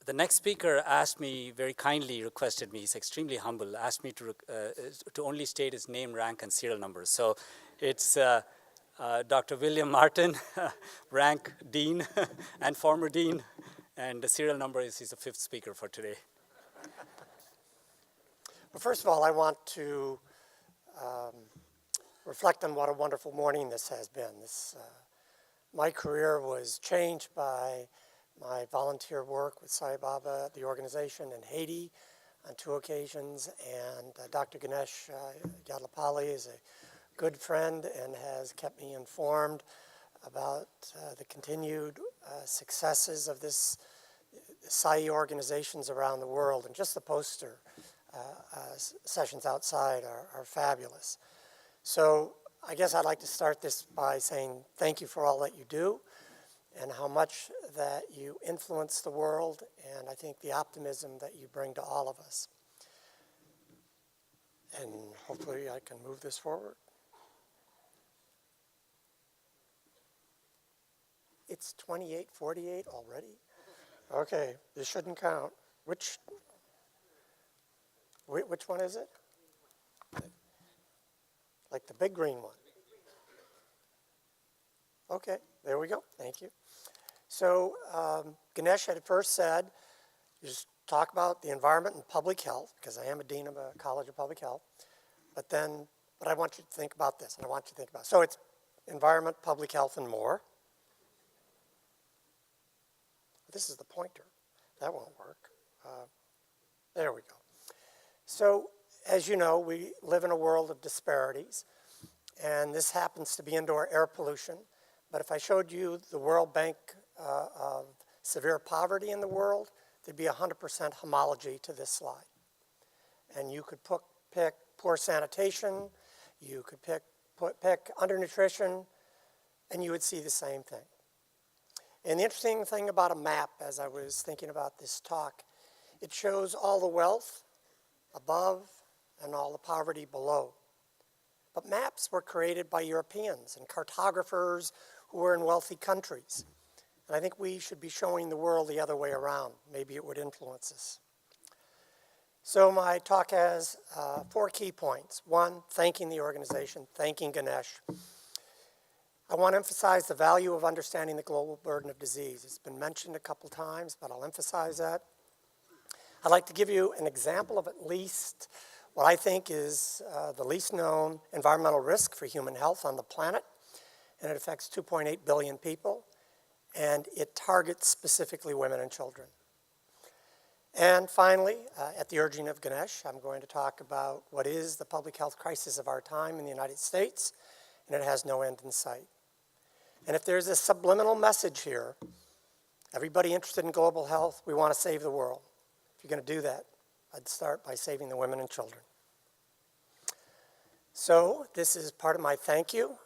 The next speaker asked me, very kindly requested me, he's extremely humble, asked me to only state his name, rank, and serial number. So it's Dr. William Martin, rank Dean and former Dean, and the serial number is he's the fifth speaker for today. Well, first of all, I want to reflect on what a wonderful morning this has been. My career was changed by my volunteer work with Sai Baba, the organization in Haiti on 2 occasions, and Dr. Ganesh Yadlapalli is a good friend and has kept me informed about the continued successes of this Sai organizations around the world, and just the poster sessions outside are fabulous. So I guess I'd like to start this by saying thank you for all that you do and how much that you influence the world, and I think the optimism that you bring to all of us. And hopefully I can move this forward. It's 28:48 already? Okay, this shouldn't count. Which one is it? Like the big green one. Okay, there we go. Thank you. So Ganesh had first said, just talk about the environment and public health, because I am a dean of a college of public health. But I want you to think about this, and I want you to think about it. So it's environment, public health, and more. This is the pointer. That won't work. There we go. So as you know, we live in a world of disparities, and this happens to be indoor air pollution. But if I showed you the World Bank of severe poverty in the world, there'd be 100% homology to this slide. And you could pick poor sanitation, you could pick undernutrition, and you would see the same thing. And the interesting thing about a map, as I was thinking about this talk, it shows all the wealth above and all the poverty below. But maps were created by Europeans and cartographers who were in wealthy countries. And I think we should be showing the world the other way around. Maybe it would influence us. So my talk has 4 key points. 1, thanking the organization, thanking Ganesh. I want to emphasize the value of understanding the global burden of disease. It's been mentioned a couple times, but I'll emphasize that. I'd like to give you an example of at least what I think is the least known environmental risk for human health on the planet, and it affects 2.8 billion people, and it targets specifically women and children. And finally, at the urging of Ganesh, I'm going to talk about what is the public health crisis of our time in the United States, and it has no end in sight. And if there's a subliminal message here, everybody interested in global health, we want to save the world. If you're going to do that, I'd start by saving the women and children. So this is part of my thank you.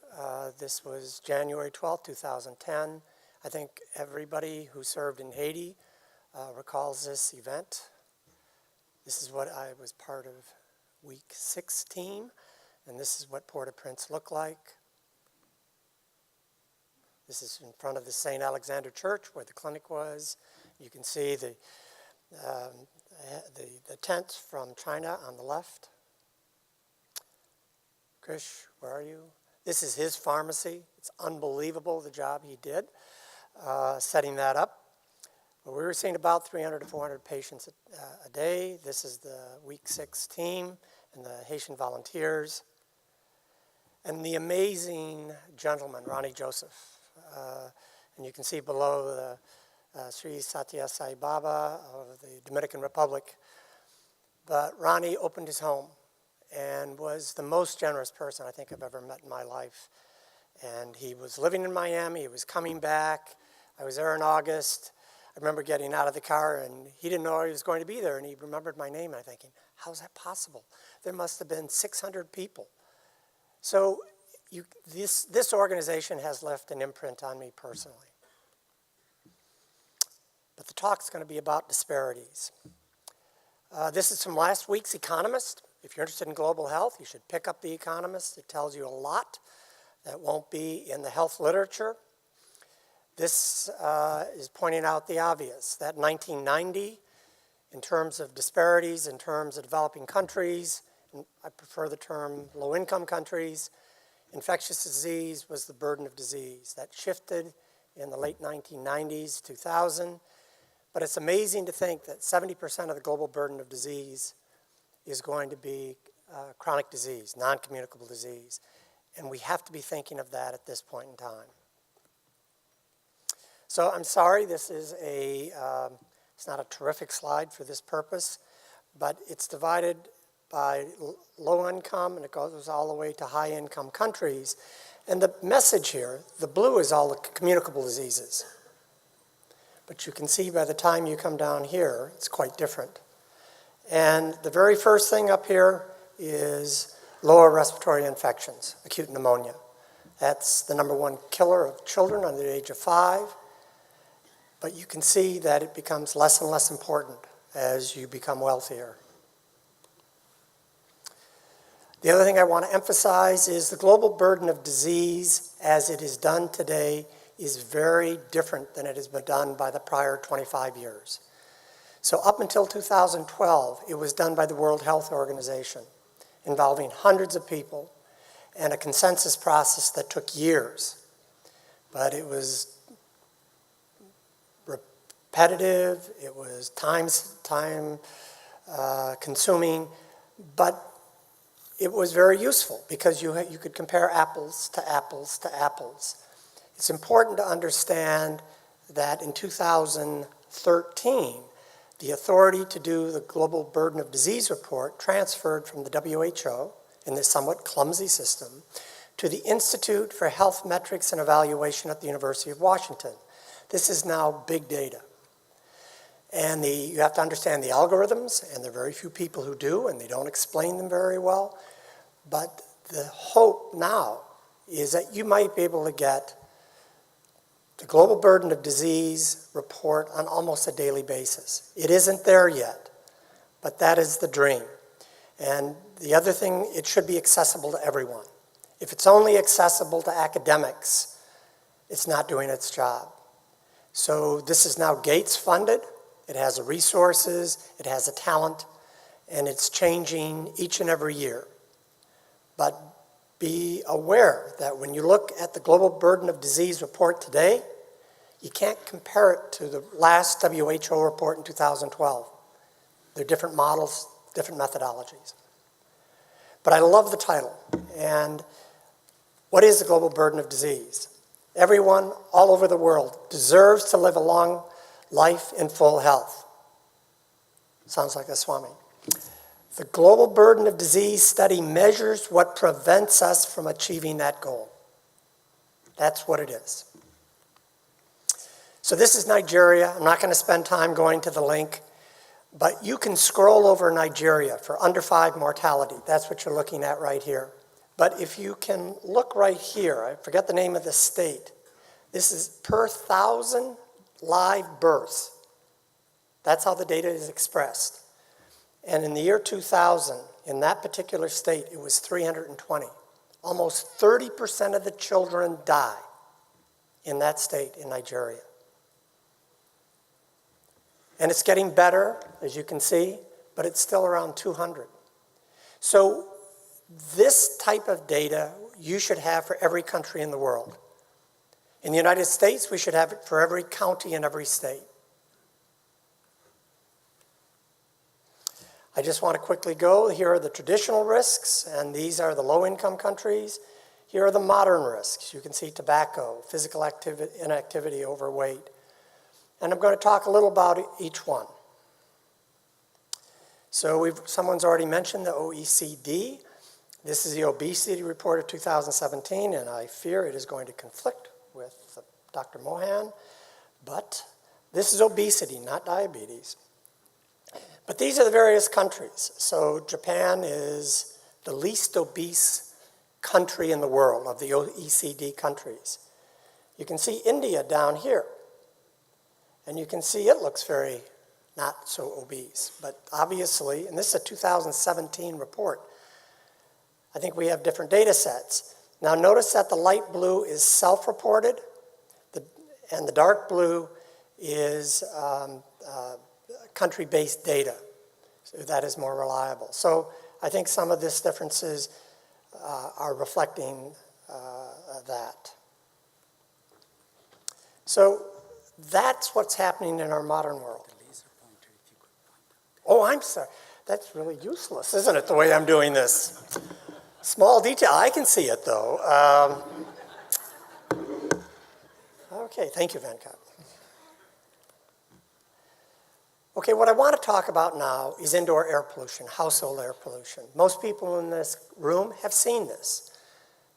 This was January 12, 2010. I think everybody who served in Haiti recalls this event. This is what I was part of week 6 team, and this is what Port-au-Prince looked like. This is in front of the St. Alexander Church where the clinic was. You can see the tents from China on the left. Krish, where are you? This is his pharmacy. It's unbelievable the job he did setting that up. But we were seeing about 300 to 400 patients a day. This is the week 6 team and the Haitian volunteers. And the amazing gentleman, Ronnie Joseph. And you can see below the Sri Sathya Sai Baba of the Dominican Republic. But Ronnie opened his home and was the most generous person I think I've ever met in my life. And he was living in Miami. He was coming back. I was there in August. I remember getting out of the car, and he didn't know I was going to be there, and he remembered my name, and I'm thinking, how is that possible? There must have been 600 people. So this organization has left an imprint on me personally. But the talk's going to be about disparities. This is from last week's Economist. If you're interested in global health, you should pick up the Economist. It tells you a lot that won't be in the health literature. This is pointing out the obvious, that 1990, in terms of disparities, in terms of developing countries, and I prefer the term low-income countries, infectious disease was the burden of disease. That shifted in the late 1990s, 2000, but it's amazing to think that 70% of the global burden of disease is going to be chronic disease, non-communicable disease, and we have to be thinking of that at this point in time. So I'm sorry, this is it's not a terrific slide for this purpose, but it's divided by low income, and it goes all the way to high income countries. And the message here, the blue is all the communicable diseases. But you can see by the time you come down here, it's quite different. And the very first thing up here is lower respiratory infections, acute pneumonia. That's the #1 killer of children under the age of 5. But you can see that it becomes less and less important as you become wealthier. The other thing I want to emphasize is the global burden of disease as it is done today is very different than it has been done by the prior 25 years. So up until 2012, it was done by the World Health Organization, involving hundreds of people and a consensus process that took years. But it was repetitive, it was time consuming, but it was very useful because you could compare apples to apples to apples. It's important to understand that in 2013, the authority to do the Global Burden of Disease report transferred from the WHO in this somewhat clumsy system to the Institute for Health Metrics and Evaluation at the University of Washington. This is now big data. And you have to understand the algorithms, and there are very few people who do, and they don't explain them very well. But the hope now is that you might be able to get the Global Burden of Disease report on almost a daily basis. It isn't there yet, but that is the dream. And the other thing, it should be accessible to everyone. If it's only accessible to academics, it's not doing its job. So this is now Gates funded. It has the resources, it has the talent, and it's changing each and every year. But be aware that when you look at the Global Burden of Disease report today, you can't compare it to the last WHO report in 2012. They're different models, different methodologies. But I love the title. And what is the global burden of disease? Everyone all over the world deserves to live a long life in full health. Sounds like a Swami. The Global Burden of Disease study measures what prevents us from achieving that goal. That's what it is. So this is Nigeria. I'm not going to spend time going to the link, but you can scroll over Nigeria for under 5 mortality. That's what you're looking at right here. But if you can look right here, I forget the name of the state. This is per 1,000 live births. That's how the data is expressed. And in the year 2000, in that particular state, it was 320. Almost 30% of the children die in that state in Nigeria. And it's getting better, as you can see, but it's still around 200. So this type of data you should have for every country in the world. In the United States, we should have it for every county in every state. I just want to quickly go. Here are the traditional risks, and these are the low-income countries. Here are the modern risks. You can see tobacco, physical activity, inactivity, overweight. And I'm going to talk a little about each one. So someone's already mentioned the OECD. This is the Obesity Report of 2017, and I fear it is going to conflict with Dr. Mohan. But this is obesity, not diabetes. But these are the various countries. So Japan is the least obese country in the world of the OECD countries. You can see India down here. And you can see it looks very not so obese. But obviously, and this is a 2017 report, I think we have different data sets. Now notice that the light blue is self-reported, And the dark blue is country-based data. So that is more reliable. So I think some of these differences are reflecting that. So that's what's happening in our modern world. Oh, I'm sorry. That's really useless, isn't it, the way I'm doing this? Small detail. I can see it, though. Okay, thank you, Venkat. Okay, what I want to talk about now is indoor air pollution, household air pollution. Most people in this room have seen this.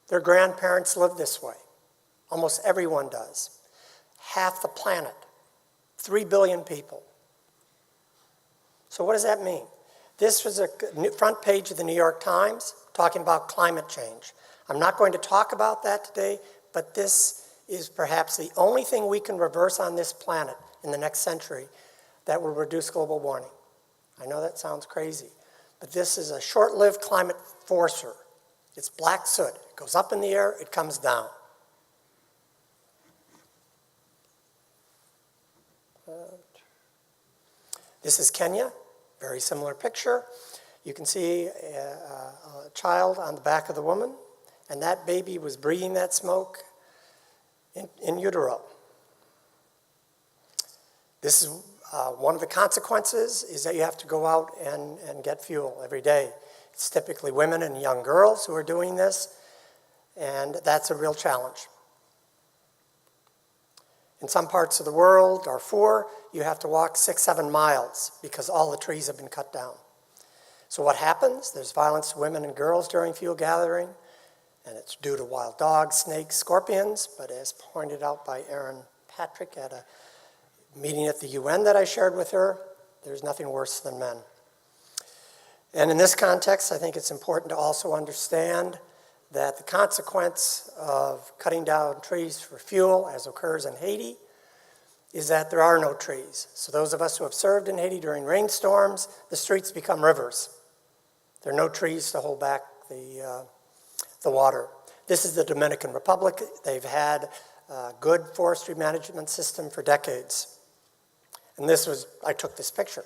Their grandparents live this way. Almost everyone does. Half the planet, 3 billion people. So what does that mean? This was a front page of the New York Times talking about climate change. I'm not going to talk about that today, but this is perhaps the only thing we can reverse on this planet in the next century that will reduce global warming. I know that sounds crazy, but this is a short-lived climate forcer. It's black soot. It goes up in the air, it comes down. This is Kenya, very similar picture. You can see a child on the back of the woman, and that baby was breathing that smoke in utero. This is one of the consequences is that you have to go out and get fuel every day. It's typically women and young girls who are doing this, and that's a real challenge. In some parts of the world, Darfur, you have to walk 6-7 miles because all the trees have been cut down. So what happens? There's violence to women and girls during fuel gathering, and it's due to wild dogs, snakes, scorpions, but as pointed out by Erin Patrick at a meeting at the UN that I shared with her, there's nothing worse than men. And in this context, I think it's important to also understand that the consequence of cutting down trees for fuel, as occurs in Haiti, is that there are no trees. So those of us who have served in Haiti during rainstorms, the streets become rivers. There are no trees to hold back the water. This is the Dominican Republic. They've had a good forestry management system for decades. And this was, I took this picture.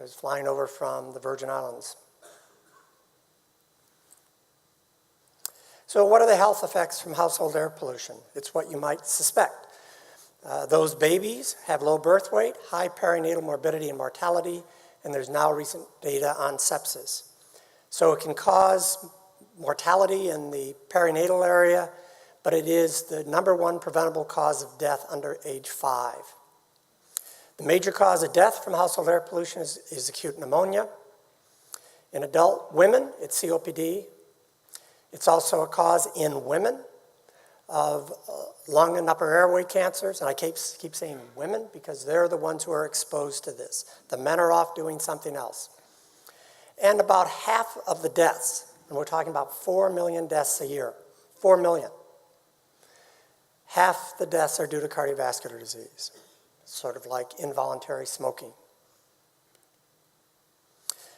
It was flying over from the Virgin Islands. So what are the health effects from household air pollution? It's what you might suspect. Those babies have low birth weight, high perinatal morbidity and mortality, and there's now recent data on sepsis. So it can cause mortality in the perinatal area, but it is the #1 preventable cause of death under age 5. The major cause of death from household air pollution is acute pneumonia. In adult women, it's COPD. It's also a cause in women of lung and upper airway cancers, and I keep saying women because they're the ones who are exposed to this. The men are off doing something else. And about half of the deaths, and we're talking about 4 million deaths a year, 4 million, half the deaths are due to cardiovascular disease, sort of like involuntary smoking.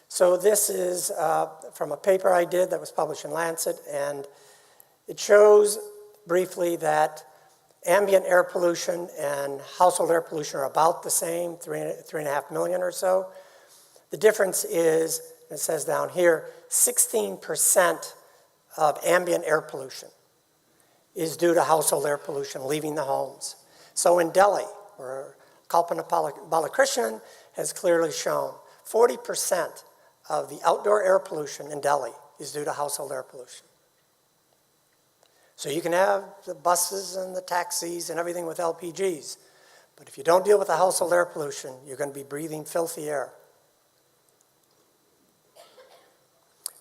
So this is from a paper I did that was published in Lancet, and it shows briefly that ambient air pollution and household air pollution are about the same, 3.5 million or so. The difference is, it says down here, 16% of ambient air pollution is due to household air pollution leaving the homes. So in Delhi, where Kalpana Balakrishnan has clearly shown, 40% of the outdoor air pollution in Delhi is due to household air pollution. So you can have the buses and the taxis and everything with LPGs, but if you don't deal with the household air pollution, you're going to be breathing filthy air.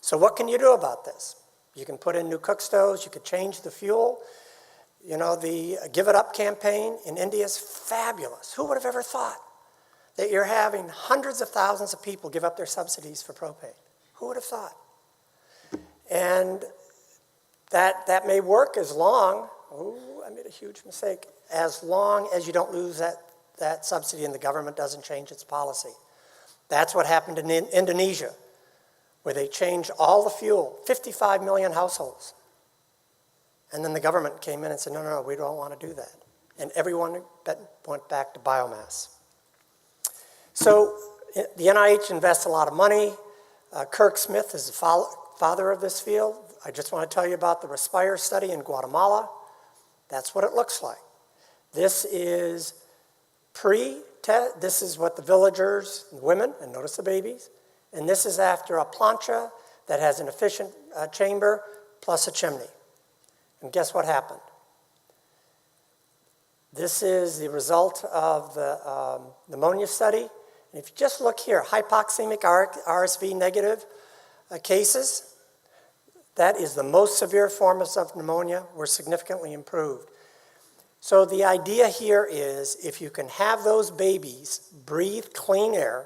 So what can you do about this? You can put in new Cookstoves, you could change the fuel. You know, the Give It Up campaign in India is fabulous. Who would have ever thought that you're having hundreds of thousands of people give up their subsidies for propane? Who would have thought? And that may work as long, I made a huge mistake, as long as you don't lose that subsidy and the government doesn't change its policy. That's what happened in Indonesia, where they changed all the fuel, 55 million households. And then the government came in and said, no, we don't want to do that. and everyone went back to biomass. So the NIH invests a lot of money. Kirk Smith is the father of this field. I just want to tell you about the Respire study in Guatemala. That's what it looks like. This is this is what the villagers, the women, and notice the babies, and this is after a plancha that has an efficient chamber plus a chimney. And guess what happened? This is the result of the pneumonia study. And if you just look here, hypoxemic RSV negative cases, that is the most severe forms of pneumonia, were significantly improved. So the idea here is if you can have those babies breathe clean air,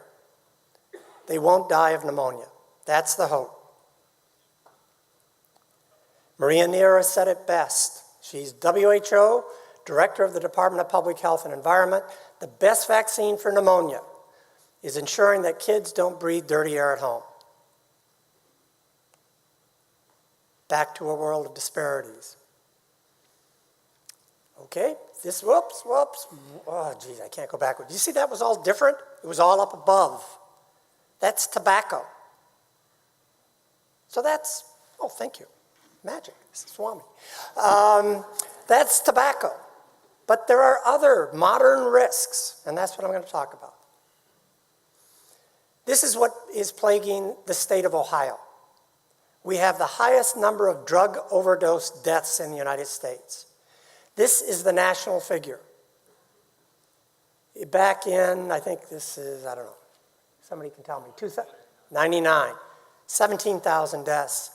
they won't die of pneumonia. That's the hope. Maria Neira said it best. She's WHO, Director of the Department of Public Health and Environment. The best vaccine for pneumonia is ensuring that kids don't breathe dirty air at home. Back to a world of disparities. Okay, this, whoops, oh geez, I can't go backward. You see that was all different? It was all up above. That's tobacco. So that's, oh, thank you. Magic, this is Swami. That's tobacco. But there are other modern risks, and that's what I'm going to talk about. This is what is plaguing the state of Ohio. We have the highest number of drug overdose deaths in the United States. This is the national figure. Back in, I think this is, I don't know, somebody can tell me, 99, 17,000 deaths.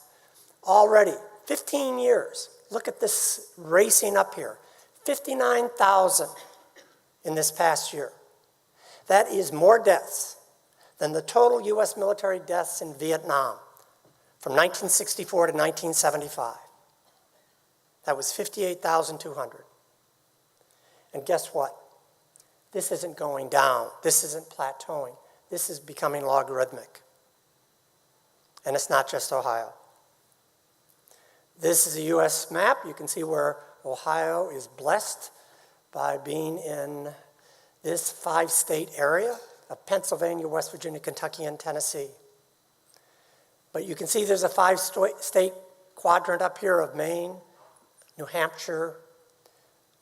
Already, 15 years. Look at this racing up here. 59,000 in this past year. That is more deaths than the total U.S. military deaths in Vietnam from 1964 to 1975. That was 58,200. And guess what? This isn't going down. This isn't plateauing. This is becoming logarithmic. And it's not just Ohio. This is a U.S. map. You can see where Ohio is blessed by being in this 5-state area of Pennsylvania, West Virginia, Kentucky, and Tennessee. But you can see there's a 5-state quadrant up here of Maine, New Hampshire,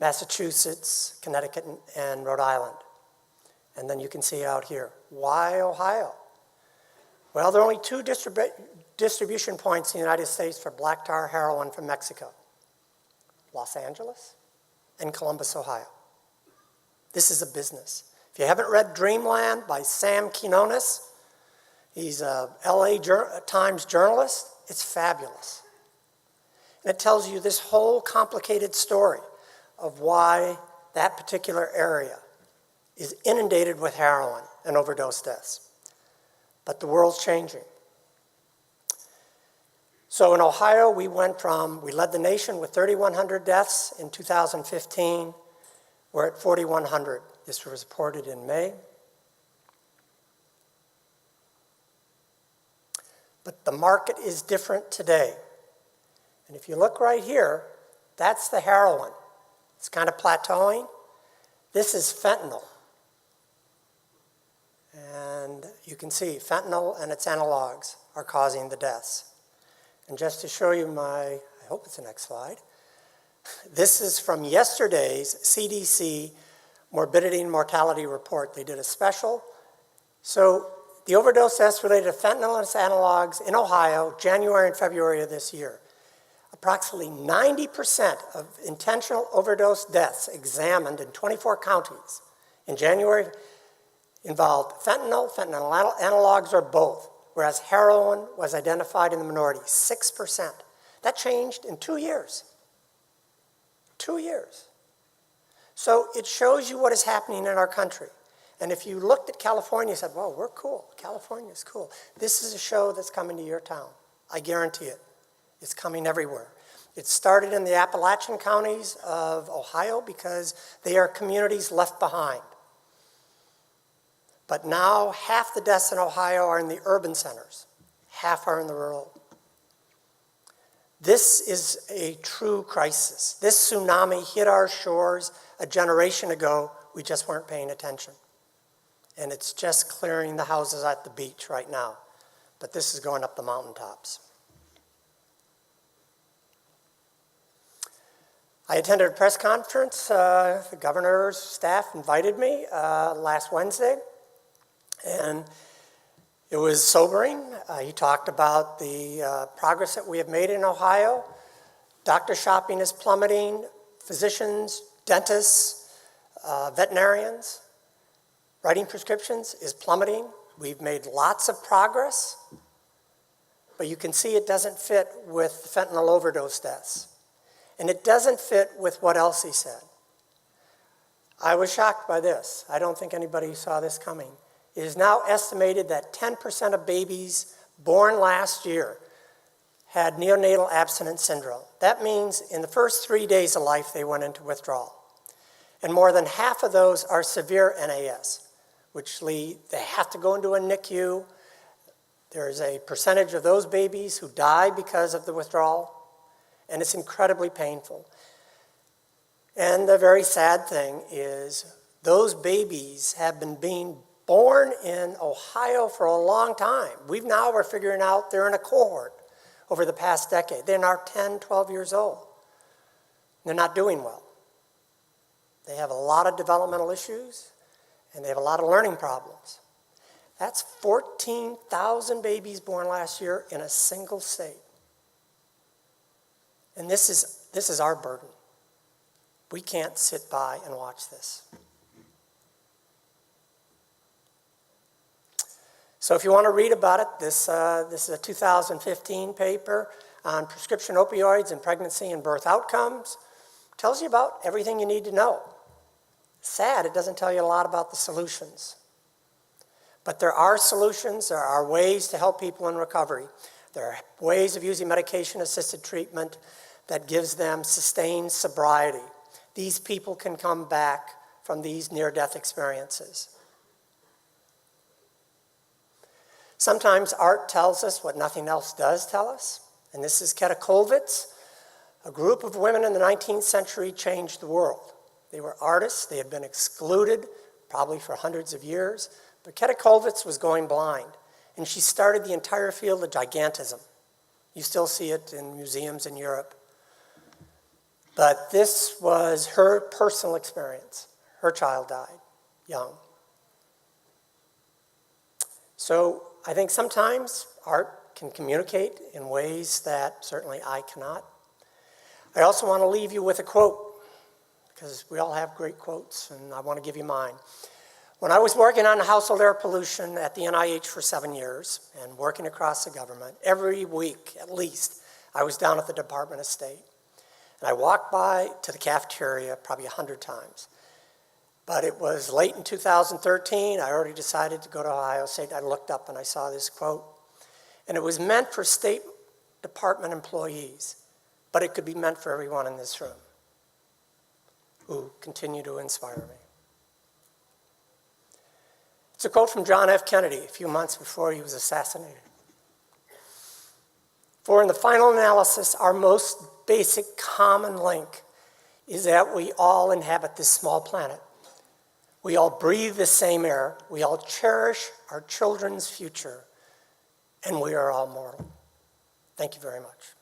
Massachusetts, Connecticut, and Rhode Island. And then you can see out here, why Ohio? Well, there are only 2 distribution points in the United States for black tar heroin from Mexico. Los Angeles and Columbus, Ohio. This is a business. If you haven't read Dreamland by Sam Quinones, he's a LA Times journalist, it's fabulous. And it tells you this whole complicated story of why that particular area is inundated with heroin and overdose deaths. But the world's changing. So in Ohio, we led the nation with 3,100 deaths in 2015. We're at 4,100. This was reported in May. But the market is different today. And if you look right here, that's the heroin. It's kind of plateauing. This is fentanyl. And you can see fentanyl and its analogs are causing the deaths. And just to show you I hope it's the next slide. This is from yesterday's CDC morbidity and mortality report. They did a special. So the overdose deaths related to fentanyl and its analogs in Ohio, January and February of this year. Approximately 90% of intentional overdose deaths examined in 24 counties in January involved fentanyl analogs, or both, whereas heroin was identified in the minority, 6%. That changed in 2 years. 2 years. So it shows you what is happening in our country. And if you looked at California and said, well, we're cool, California's cool. This is a show that's coming to your town. I guarantee it. It's coming everywhere. It started in the Appalachian counties of Ohio because they are communities left behind. But now half the deaths in Ohio are in the urban centers. Half are in the rural. This is a true crisis. This tsunami hit our shores a generation ago, we just weren't paying attention. And it's just clearing the houses at the beach right now. But this is going up the mountaintops. I attended a press conference. The governor's staff invited me last Wednesday. And it was sobering. He talked about the progress that we have made in Ohio. Doctor shopping is plummeting. Physicians, dentists, veterinarians, writing prescriptions is plummeting. We've made lots of progress, but you can see it doesn't fit with fentanyl overdose deaths. And it doesn't fit with what else he said. I was shocked by this. I don't think anybody saw this coming. It is now estimated that 10% of babies born last year had neonatal abstinence syndrome. That means in the first 3 days of life, they went into withdrawal. And more than half of those are severe NAS, which they have to go into a NICU. There's a percentage of those babies who die because of the withdrawal, and it's incredibly painful. And the very sad thing is those babies have been being born in Ohio for a long time. We're figuring out they're in a cohort over the past decade. They're now 10, 12 years old. They're not doing well. They have a lot of developmental issues, and they have a lot of learning problems. That's 14,000 babies born last year in a single state. And this is our burden. We can't sit by and watch this. So if you want to read about it, this is a 2015 paper on prescription opioids and pregnancy and birth outcomes. It tells you about everything you need to know. Sad, it doesn't tell you a lot about the solutions. But there are solutions, there are ways to help people in recovery. There are ways of using medication-assisted treatment that gives them sustained sobriety. These people can come back from these near-death experiences. Sometimes art tells us what nothing else does tell us, and this is Ketakovitz. A group of women in the 19th century changed the world. They were artists, they had been excluded, probably for hundreds of years, but Ketakovitz was going blind, and she started the entire field of gigantism. You still see it in museums in Europe. But this was her personal experience. Her child died young. So I think sometimes art can communicate in ways that certainly I cannot. I also want to leave you with a quote, because we all have great quotes, and I want to give you mine. When I was working on household air pollution at the NIH for 7 years and working across the government, every week at least, I was down at the Department of State. And I walked by to the cafeteria probably 100 times. But it was late in 2013. I already decided to go to Ohio State. I looked up and I saw this quote. And it was meant for State Department employees, but it could be meant for everyone in this room who continue to inspire me. It's a quote from John F. Kennedy a few months before he was assassinated. For in the final analysis, our most basic common link is that we all inhabit this small planet. We all breathe the same air. We all cherish our children's future. And we are all mortal. Thank you very much.